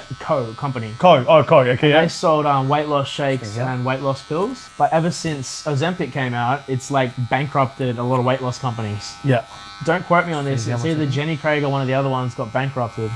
S2: Company.
S3: Co. Okay,
S2: They
S3: yeah.
S2: sold weight loss shakes and weight loss pills. But ever since Ozempic came out, it's bankrupted a lot of weight loss companies.
S3: Yeah.
S2: Don't quote me on this. It's either Jenny Craig or one of the other ones got bankrupted.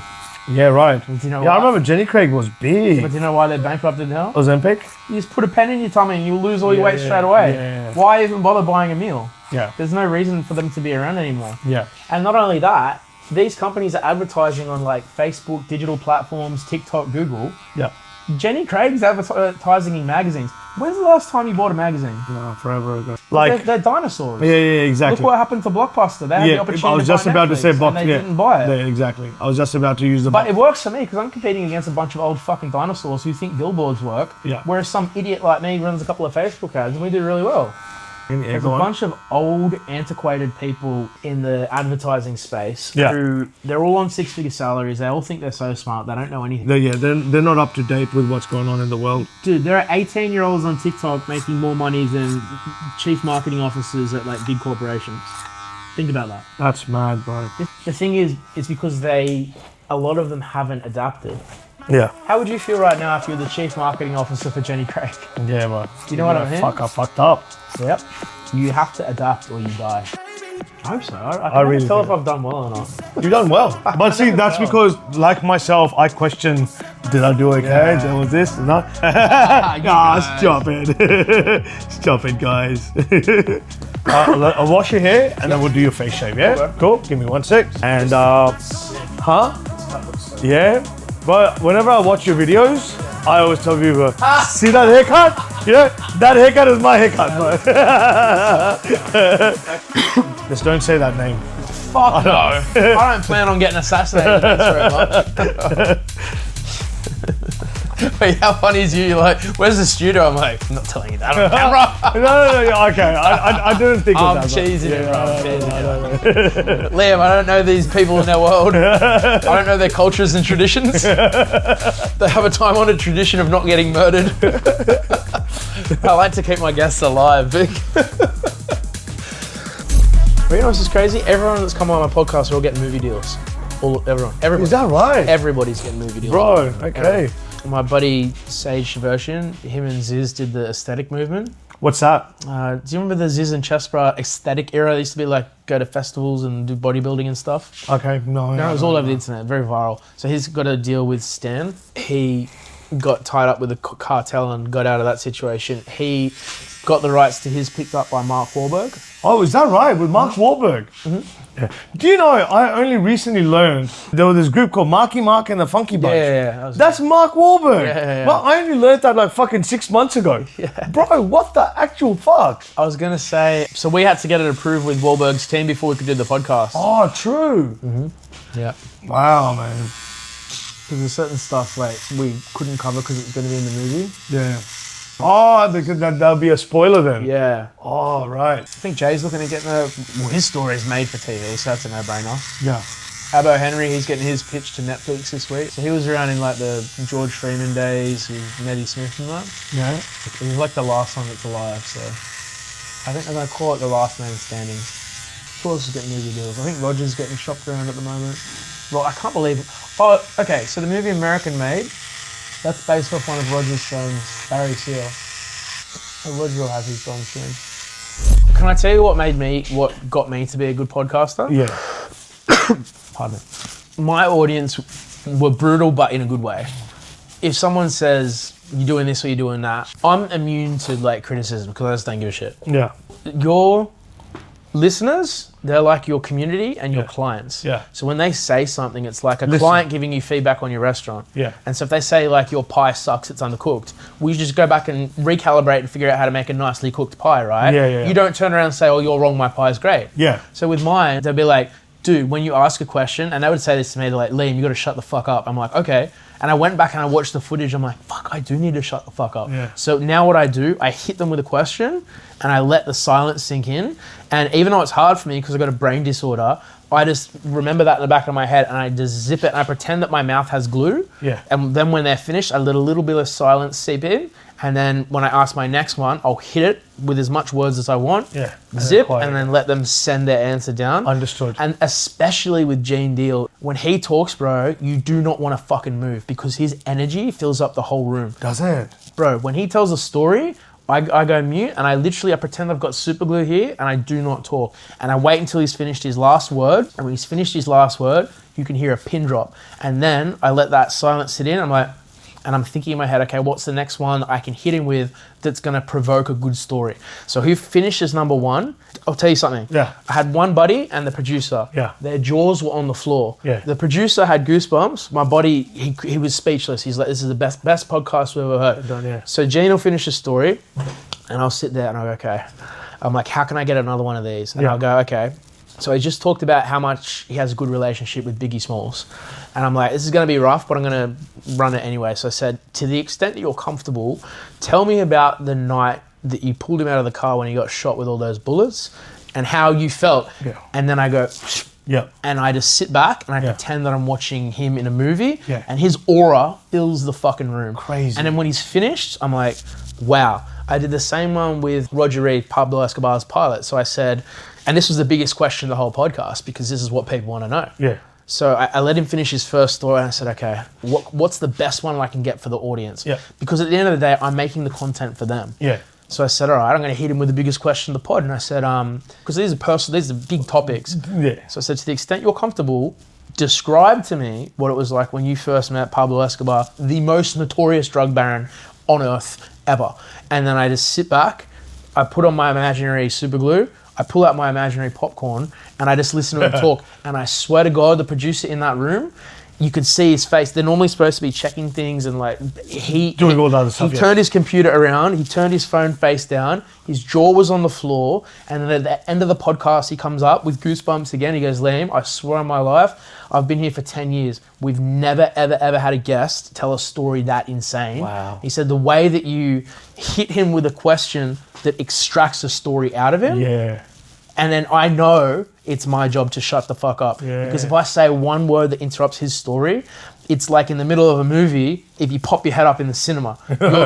S3: Yeah, right.
S2: Do you know
S3: Yeah, I
S2: why?
S3: remember Jenny Craig was big.
S2: But do you know why they're bankrupted now?
S3: Ozempic?
S2: You just put a pen in your tummy and you lose all your weight
S3: Yeah,
S2: straight away.
S3: yeah.
S2: Why even bother buying a meal?
S3: Yeah.
S2: There's no reason for them to be around anymore.
S3: Yeah.
S2: And not only that, these companies are advertising on like Facebook, digital platforms, TikTok, Google.
S3: Yeah.
S2: Jenny Craig's advertising in magazines. When's the last time you bought a magazine?
S3: No, forever ago.
S2: They're dinosaurs.
S3: Yeah, exactly.
S2: Look what happened to Blockbuster. They had the opportunity
S3: I was just
S2: to buy
S3: about to
S2: Netflix
S3: say
S2: and they didn't buy it.
S3: Yeah, exactly. I was just about to use the
S2: But it works for me because I'm competing against a bunch of old fucking dinosaurs who think billboards work.
S3: Yeah.
S2: Whereas some idiot like me runs a couple of Facebook ads and we do really well. There's a bunch of old, antiquated people in the advertising space who they're all on six-figure salaries. They all think they're so smart. They don't know anything.
S3: They're not up to date with what's going on in the world.
S2: Dude, there are 18-year-olds on TikTok making more money than chief marketing officers at like big corporations. Think about that.
S3: That's mad, bro.
S2: The thing is, it's because a lot of them haven't adapted.
S3: Yeah.
S2: How would you feel right now if you're the chief marketing officer for Jenny Craig?
S3: Yeah, bro.
S2: You know what I mean?
S3: Fuck, I fucked up.
S2: Yep. You have to adapt or you die. I hope so. I
S3: I
S2: can't
S3: really
S2: tell
S3: think
S2: if I've done well or not.
S3: You've done well. But see, that's because, like myself, I question, did I do okay?
S2: Yeah.
S3: Was this? No. Stop it. Stop it, guys. I'll wash your hair and then we'll do your face shave, yeah?
S2: Okay.
S3: Cool. Give me 1 sec. And, Yeah. But whenever I watch your videos, I always tell people, see that haircut? You know, that haircut is my haircut, bro. Just don't say that name.
S2: Fuck no. I don't plan on getting assassinated. Thanks very much. Wait, how funny is you? You're like, where's the studio? I'm like, I'm not telling you that on camera.
S3: No, okay. I didn't think of
S2: I'm
S3: that.
S2: cheesing it, bro.
S3: No.
S2: Liam, I don't know these people in their world. I don't know their cultures and traditions. They have a time-honored tradition of not getting murdered. I like to keep my guests alive, Vic. But you know what's just crazy? Everyone that's come on my podcast are all getting movie deals. Everybody.
S3: Is that right?
S2: Everybody's getting movie deals.
S3: Bro, okay.
S2: My buddy Sage Shivershian, him and Ziz did the aesthetic movement.
S3: What's that?
S2: Do you remember the Ziz and Chespra aesthetic era? They used to be like, go to festivals and do bodybuilding and stuff.
S3: Okay, no.
S2: No, it was all over the internet, very viral. So he's got a deal with Stan. He got tied up with a cartel and got out of that situation. He got the rights to his picked up by Mark Wahlberg.
S3: Oh, is that right? With Mark Wahlberg? Mm-hmm. Yeah. Do you know, I only recently learned there was this group called Marky Mark and the Funky Bunch.
S2: Yeah.
S3: That's Mark Wahlberg.
S2: Yeah.
S3: But I only learned that like fucking 6 months ago.
S2: Yeah.
S3: Bro, what the actual fuck?
S2: I was going to say, so we had to get it approved with Wahlberg's team before we could do the podcast.
S3: Oh, true.
S2: Mm-hmm. Yeah.
S3: Wow, man.
S2: Because there's certain stuff like we couldn't cover because it was going to be in the movie.
S3: Yeah. Oh, because that'll be a spoiler then.
S2: Yeah.
S3: Oh, right.
S2: I think Jay's looking at getting his story's made for TV, so that's a no-brainer.
S3: Yeah.
S2: Abbo Henry, he's getting his pitch to Netflix this week. So he was around in like the George Freeman days with Nettie Smith and that.
S3: Yeah.
S2: He was like the last one that's alive, so I think they're going to call it the last man standing. Who else is getting movie deals? I think Roger's getting shopped around at the moment. Well, I can't believe it. Oh, okay, so the movie American Made, that's based off one of Roger's films, Barry Seal. So Roger will have his film soon. Can I tell you what got me to be a good podcaster?
S3: Yeah.
S2: Pardon me. My audience were brutal, but in a good way. If someone says, you're doing this or you're doing that, I'm immune to like criticism because I just don't give a shit.
S3: Yeah.
S2: Your listeners, they're like your community and your clients.
S3: Yeah.
S2: So when they say something, it's like a client giving you feedback on your restaurant.
S3: Yeah.
S2: And so if they say like your pie sucks, it's undercooked, we just go back and recalibrate and figure out how to make a nicely cooked pie, right?
S3: Yeah.
S2: You don't turn around and say, oh, you're wrong, my pie's great.
S3: Yeah.
S2: So with mine, they'll be like, dude, when you ask a question, and they would say this to me, they're like, Liam, you got to shut the fuck up. I'm like, okay. And I went back and I watched the footage. I'm like, fuck, I do need to shut the fuck up.
S3: Yeah.
S2: So now what I do, I hit them with a question and I let the silence sink in. And even though it's hard for me because I've got a brain disorder, I just remember that in the back of my head and I just zip it and I pretend that my mouth has glue.
S3: Yeah.
S2: And then when they're finished, I let a little bit of silence seep in. And then when I ask my next one, I'll hit it with as much words as I want.
S3: Yeah.
S2: Zip, and then let them send their answer down.
S3: Understood.
S2: And especially with Gene Deal, when he talks, bro, you do not want to fucking move because his energy fills up the whole room.
S3: Does it?
S2: Bro, when he tells a story, I go mute and I pretend I've got superglue here and I do not talk. And I wait until he's finished his last word. And when he's finished his last word, you can hear a pin drop. And then I let that silence sit in. I'm like, and I'm thinking in my head, okay, what's the next one I can hit him with that's going to provoke a good story? So who finishes number one? I'll tell you something.
S3: Yeah.
S2: I had one buddy and the producer.
S3: Yeah.
S2: Their jaws were on the floor.
S3: Yeah.
S2: The producer had goosebumps. My buddy, he was speechless. He's like, this is the best podcast we've ever heard.
S3: Done, yeah.
S2: So Gene will finish the story and I'll sit there and I'll go, okay. I'm like, how can I get another one of these? And I'll go, okay. So he just talked about how much he has a good relationship with Biggie Smalls. And I'm like, this is going to be rough, but I'm going to run it anyway. So I said, to the extent that you're comfortable, tell me about the night that you pulled him out of the car when he got shot with all those bullets and how you felt.
S3: Yeah.
S2: And then I go,
S3: Yeah.
S2: and I just sit back and I pretend that I'm watching him in a movie.
S3: Yeah.
S2: And his aura fills the fucking room.
S3: Crazy.
S2: And then when he's finished, I'm like, wow. I did the same one with Roger Reaves, Pablo Escobar's pilot. So I said, and this was the biggest question of the whole podcast because this is what people want to know.
S3: Yeah.
S2: So I let him finish his first story and I said, okay, what's the best one I can get for the audience?
S3: Yeah.
S2: Because at the end of the day, I'm making the content for them.
S3: Yeah.
S2: So I said, all right, I'm going to hit him with the biggest question of the pod. And I said, because these are big topics.
S3: Yeah.
S2: So I said, to the extent you're comfortable, describe to me what it was like when you first met Pablo Escobar, the most notorious drug baron on earth ever. And then I just sit back, I put on my imaginary super glue, I pull out my imaginary popcorn, and I just listen to him talk. And I swear to God, the producer in that room, you could see his face. They're normally supposed to be checking things and like
S3: doing all the other stuff.
S2: He turned his computer around, he turned his phone face down, his jaw was on the floor, and then at the end of the podcast, he comes up with goosebumps again. He goes, Liam, I swear on my life, I've been here for 10 years. We've never, ever, ever had a guest tell a story that insane.
S3: Wow.
S2: He said the way that you hit him with a question that extracts a story out of him.
S3: Yeah.
S2: And then I know it's my job to shut the fuck up.
S3: Yeah.
S2: Because if I say one word that interrupts his story, it's like in the middle of a movie, if you pop your head up in the cinema,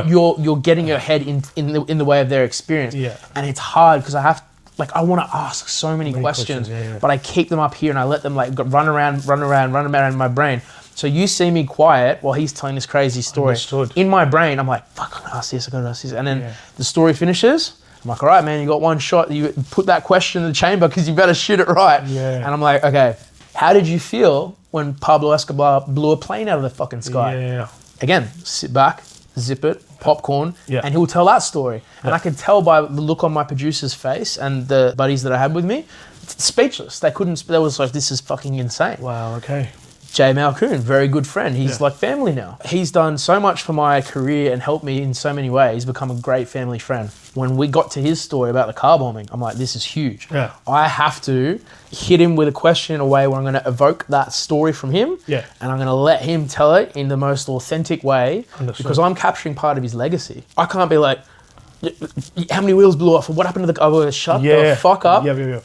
S2: you're getting your head in the way of their experience.
S3: Yeah.
S2: And it's hard because I want to ask so many questions, but I keep them up here and I let them like run around in my brain. So you see me quiet while he's telling this crazy story.
S3: Understood.
S2: In my brain, I'm like, fuck, I'm gonna ask this, And then the story finishes. I'm like, all right, man, you got one shot. You put that question in the chamber because you better shoot it right.
S3: Yeah.
S2: And I'm like, okay, how did you feel when Pablo Escobar blew a plane out of the fucking sky?
S3: Yeah.
S2: Again, sit back, zip it, popcorn,
S3: Yeah.
S2: and he'll tell that story. And I could tell by the look on my producer's face and the buddies that I had with me, speechless. They was like, this is fucking insane.
S3: Wow. Okay.
S2: Jay Malcoon, very good friend. He's like family now. He's done so much for my career and helped me in so many ways, become a great family friend. When we got to his story about the car bombing, I'm like, this is huge.
S3: Yeah.
S2: I have to hit him with a question in a way where I'm going to evoke that story from him.
S3: Yeah.
S2: And I'm going to let him tell it in the most authentic way.
S3: Understood.
S2: Because I'm capturing part of his legacy. I can't be like, how many wheels blew off? What happened to the car? Shut the fuck up.
S3: Yeah.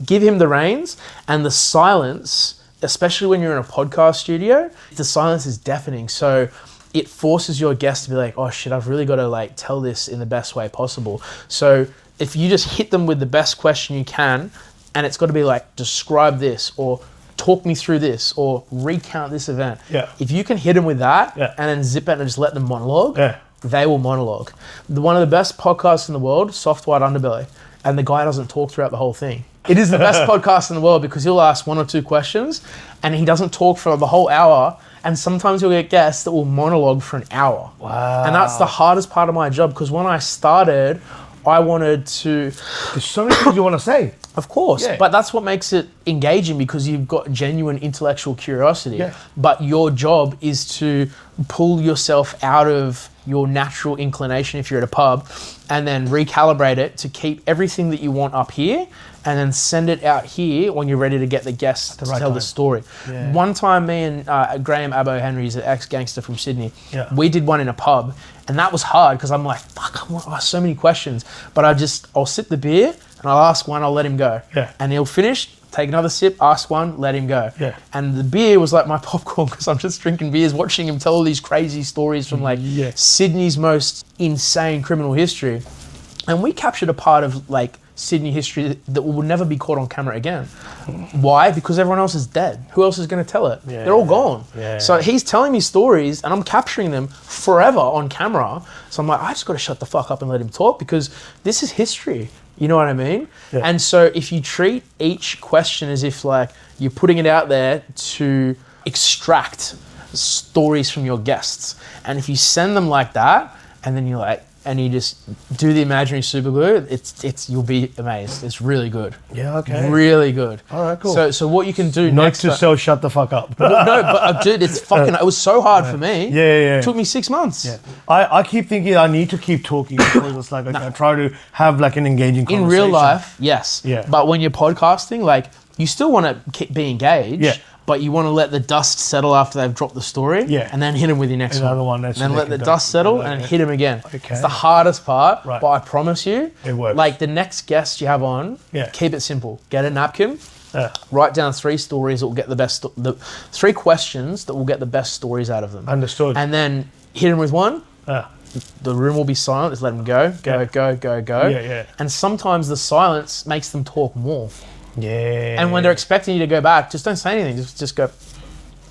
S2: Give him the reins and the silence. Especially when you're in a podcast studio, the silence is deafening. So it forces your guest to be like, oh shit, I've really got to like tell this in the best way possible. So if you just hit them with the best question you can, and it's got to be like, describe this or talk me through this or recount this event.
S3: Yeah.
S2: If you can hit them with that and then zip it and just let them monologue, they will monologue. One of the best podcasts in the world, Soft White Underbelly. And the guy doesn't talk throughout the whole thing. It is the best podcast in the world because he'll ask one or two questions and he doesn't talk for the whole hour. And sometimes you'll get guests that will monologue for an hour.
S3: Wow.
S2: And that's the hardest part of my job because when I started, I wanted to...
S3: There's so many things you want to say.
S2: Of course, but that's what makes it engaging because you've got genuine intellectual curiosity.
S3: Yeah.
S2: But your job is to pull yourself out of your natural inclination if you're at a pub and then recalibrate it to keep everything that you want up here and then send it out here when you're ready to get the guests to tell the story.
S3: Yeah.
S2: One time me and Graham Abbo Henry's an ex-gangster from Sydney,
S3: Yeah.
S2: we did one in a pub and that was hard because I'm like, fuck, I want to ask so many questions. But I'll sip the beer and I'll ask one, I'll let him go.
S3: Yeah.
S2: And he'll finish, take another sip, ask one, let him go.
S3: Yeah.
S2: And the beer was like my popcorn because I'm just drinking beers, watching him tell all these crazy stories from like Sydney's most insane criminal history. And we captured a part of like Sydney history that will never be caught on camera again. Why? Because everyone else is dead. Who else is going to tell it?
S3: Yeah,
S2: They're all gone.
S3: yeah.
S2: So he's telling me stories and I'm capturing them forever on camera. So I'm like, I just got to shut the fuck up and let him talk because this is history. You know what I mean?
S3: Yeah.
S2: And so if you treat each question as if like you're putting it out there to extract stories from your guests, and if you send them like that, and then you're like, and you just do the imaginary super glue, it's you'll be amazed. It's really good.
S3: Yeah, okay.
S2: Really good.
S3: All right, cool.
S2: So what you can do
S3: Note
S2: next
S3: to self, shut the fuck up.
S2: no, but dude, it's fucking. It was so hard for me.
S3: Yeah.
S2: It took me 6 months.
S3: Yeah. I keep thinking I need to keep talking because it's like I try to have like an engaging conversation.
S2: In real life, yes.
S3: Yeah.
S2: But when you're podcasting, like you still want to be engaged.
S3: Yeah.
S2: But you want to let the dust settle after they've dropped the story.
S3: Yeah.
S2: And then hit them with your next
S3: Another
S2: one.
S3: one, that's
S2: and then
S3: the
S2: let the
S3: next
S2: dust settle and hit them again.
S3: Okay.
S2: It's the hardest part.
S3: Right.
S2: But I promise you,
S3: It works.
S2: like the next guest you have on,
S3: Yeah.
S2: keep it simple. Get a napkin.
S3: Yeah.
S2: Write down 3 stories that will get the best. 3 questions that will get the best stories out of them.
S3: Understood.
S2: And then hit them with one.
S3: Yeah.
S2: The room will be silent. Just let them go.
S3: Yeah.
S2: And sometimes the silence makes them talk more.
S3: Yeah.
S2: And when they're expecting you to go back, just don't say anything. Just go,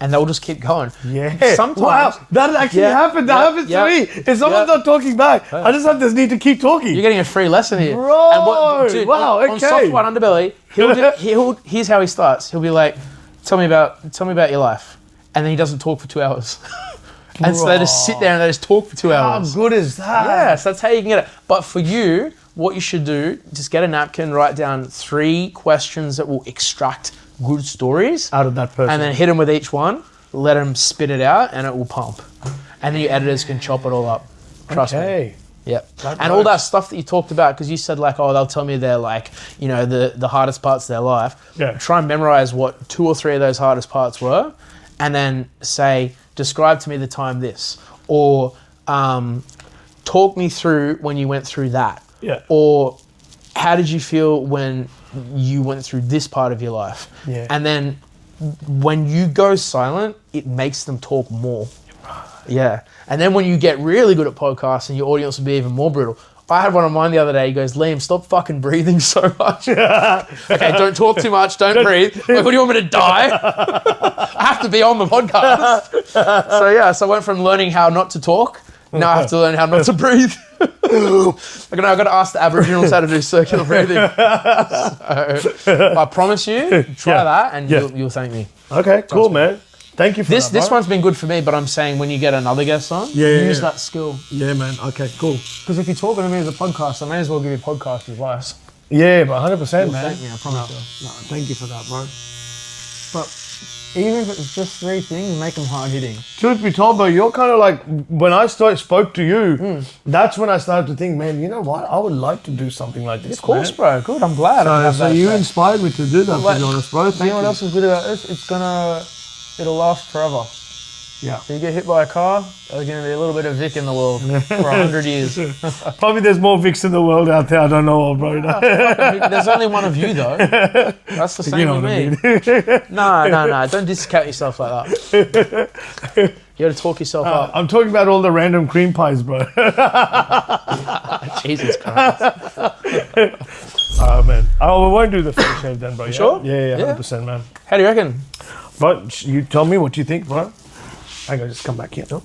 S2: and they'll just keep going.
S3: Yeah.
S2: Sometimes.
S3: Wow, that actually happened. That happens to me. If someone's not talking back, I just have this need to keep talking.
S2: You're getting a free lesson here.
S3: Bro,
S2: dude,
S3: wow,
S2: on
S3: okay.
S2: Soft White Underbelly, here's how he starts. He'll be like, tell me about your life. And then he doesn't talk for 2 hours. And so they just sit there and they just talk for 2
S3: How
S2: hours.
S3: good is that?
S2: Yes, that's how you can get it. But for you, what you should do, just get a napkin, write down 3 questions that will extract good stories.
S3: Out of that person.
S2: And then hit them with each one, let them spit it out, and it will pump. And then your editors can chop it all up. Trust me. Yep. And all that stuff that you talked about, because you said like, oh, they'll tell me they're like, you know, the hardest parts of their life.
S3: Yeah.
S2: Try and memorize what 2 or 3 of those hardest parts were, and then say, describe to me the time this, or talk me through when you went through that.
S3: Yeah.
S2: Or how did you feel when you went through this part of your life?
S3: Yeah.
S2: And then when you go silent, it makes them talk more. Yeah. And then when you get really good at podcasting, your audience will be even more brutal. I had one of mine the other day. He goes, Liam, stop fucking breathing so much. Okay, don't talk too much. Don't breathe. Like, what do you want me to die? I have to be on the podcast. So I went from learning how not to talk. Now I have to learn how not to breathe. I've got to ask the Aboriginals how to do circular breathing. So, I promise you, try that and you'll thank me.
S3: Okay, cool, man. Thank you for that.
S2: This one's been good for me, but I'm saying when you get another guest on, use that skill.
S3: Yeah, man. Okay, cool.
S2: Because if you're talking to me as a podcast, I may as well give you podcast advice.
S3: Yeah, but 100%, man.
S2: Thank me, I promise you.
S3: No, thank you for that, bro.
S2: But even if it's just 3 things, make them hard hitting.
S3: Truth be told, bro, you're kind of like, when I spoke to you, that's when I started to think, man, you know what? I would like to do something like this.
S2: Of course, bro. Good. I'm glad.
S3: So you inspired me to do that, to be honest, bro.
S2: You know what else is good about this? It'll last forever.
S3: Yeah.
S2: So you get hit by a car, there's going to be a little bit of Vic in the world for 100 years.
S3: Probably there's more Vics in the world out there. I don't know, bro.
S2: There's only one of you, though. That's the same with me. No. Don't discount yourself like that. You got to talk yourself up.
S3: I'm talking about all the random cream pies, bro.
S2: Jesus Christ.
S3: Oh, man. Oh, we won't do the face shave then, bro. Yeah?
S2: Sure?
S3: Yeah, 100%, man.
S2: How do you reckon?
S3: But you tell me what you think, bro. I gotta just come back here. No?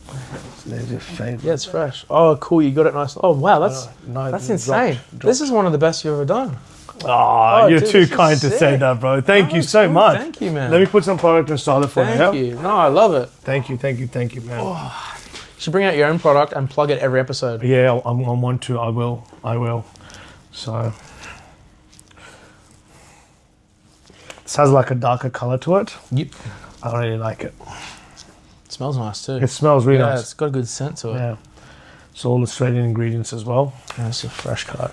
S3: There's your fade.
S2: Yeah, it's fresh. Oh, cool. You got it nice. Oh, wow. That's
S3: Dropped.
S2: insane. This is one of the best you've ever done.
S3: Oh, you're
S2: dude,
S3: too
S2: this is
S3: kind to say
S2: sick.
S3: that, bro. Thank you so
S2: cool.
S3: much.
S2: Thank you, man.
S3: Let me put some product and style it for you.
S2: Thank you. No, I love it.
S3: Thank you, man.
S2: You should bring out your own product and plug it every episode.
S3: Yeah, I'm one too. I will. So this has like a darker color to it.
S2: Yep.
S3: I really like it.
S2: It smells nice too.
S3: It smells really
S2: Yeah,
S3: nice.
S2: it's got a good scent to it.
S3: Yeah. It's all Australian ingredients as well.
S2: Yeah, it's a fresh cut.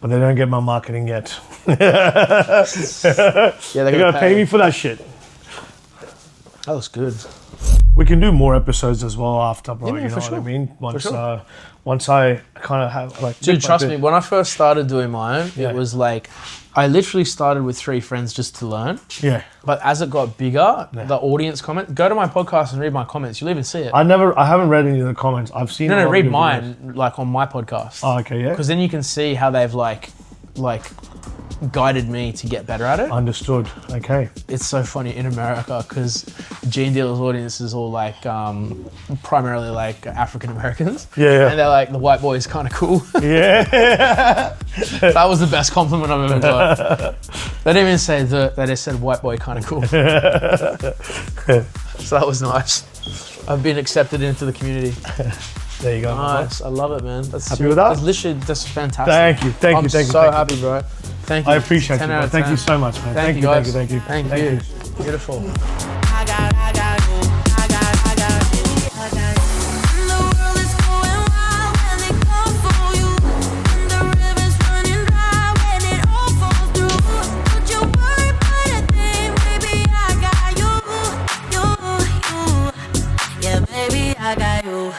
S3: But they don't get my marketing yet.
S2: Yeah,
S3: They're gonna pay me for that shit.
S2: That looks good.
S3: We can do more episodes as well after, bro.
S2: Yeah,
S3: you know
S2: for
S3: what
S2: sure.
S3: I mean?
S2: sure.
S3: Once I kind of have like.
S2: Dude, trust me, when I first started doing mine,
S3: Yeah.
S2: it was like, I literally started with 3 friends just to learn.
S3: Yeah.
S2: But as it got bigger, the audience comment, go to my podcast and read my comments. You'll even see it.
S3: I haven't read any of the comments. I've seen.
S2: No,
S3: a lot of
S2: read
S3: your
S2: mine,
S3: videos.
S2: like on my podcast.
S3: Oh, okay, yeah.
S2: Because then you can see how they've like guided me to get better at it.
S3: Understood. Okay.
S2: It's so funny in America because Gene Dealer's audience is all like primarily like African Americans.
S3: Yeah.
S2: And they're like, the white boy is kind of cool.
S3: Yeah.
S2: That was the best compliment I've ever got. They didn't even say they just said white boy kind of cool. So that was nice. I've been accepted into the community.
S3: There you go.
S2: Nice. I love it, man. That's
S3: Happy with that?
S2: That's literally that's fantastic.
S3: Thank you.
S2: I'm so happy, bro. Thank you.
S3: I appreciate
S2: 10
S3: you.
S2: out
S3: Bro.
S2: of
S3: Thank
S2: 10.
S3: you so much, man.
S2: Thank you, guys.
S3: Thank you.
S2: Thank you. Beautiful.
S1: I got you. I got you. The world is going wild when they come for you. And the river's running dry when it all falls through. Don't you worry about a thing, baby. I got you. Yeah, baby, I got you.